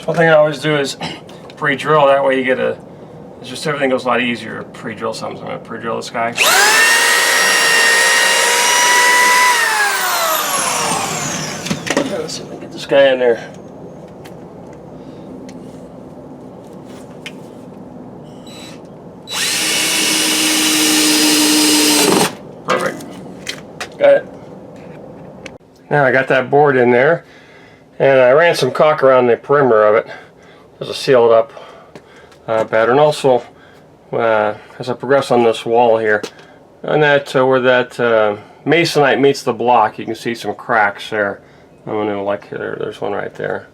One thing I always do is pre-drill. That way you get a, it's just everything goes a lot easier to pre-drill something. So I'm going to pre-drill this guy. Let's see if we can get this guy in there. Perfect. Got it. Now I got that board in there, and I ran some caulk around the perimeter of it as a sealed up pattern. Also, as I progress on this wall here, and that where that Masonite meets the block, you can see some cracks there. I'm going to like there's one right there.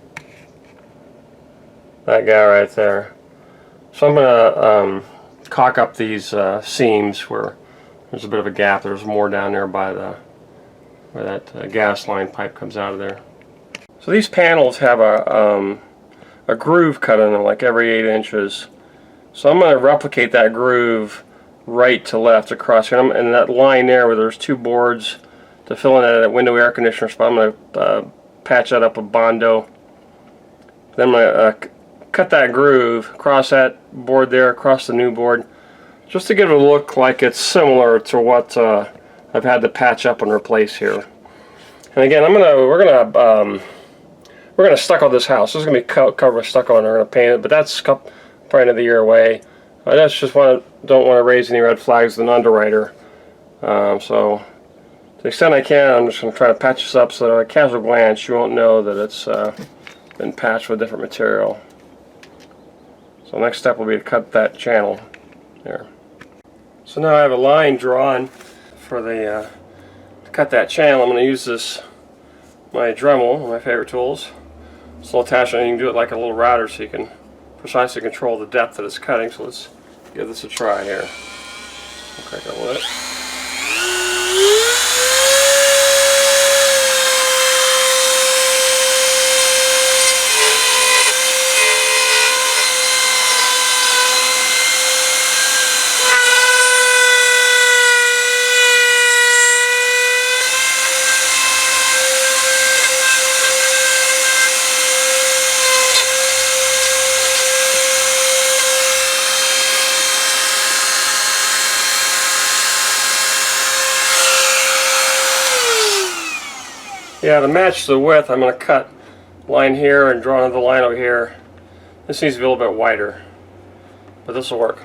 That guy right there. So I'm going to caulk up these seams where there's a bit of a gap. There's more down there by the where that gas line pipe comes out of there. So these panels have a groove cut in them like every 8 inches. So I'm going to replicate that groove right to left across here. And that line there where there's 2 boards to fill in that window air conditioner spot, I'm going to patch that up with Bondo. Then I'm going to cut that groove across that board there, across the new board, just to give it a look like it's similar to what I've had to patch up and replace here. And again, we're gonna stucco this house. This is gonna be covered with stucco, and we're gonna paint it. But that's probably another year away. That's just don't want to raise any red flags with an underwriter. So to the extent I can, I'm just gonna try to patch this up so that at a casual glance you won't know that it's been patched with different material. So next step will be to cut that channel there. So now I have a line drawn for the to cut that channel. I'm going to use my Dremel, one of my favorite tools. It's a little attachment, and you can do it like a little router so you can precisely control the depth that it's cutting. So let's give this a try here. I'll crack that with it. Yeah, to match the width, I'm going to cut line here and draw another line over here. This needs to be a little bit wider, but this will work.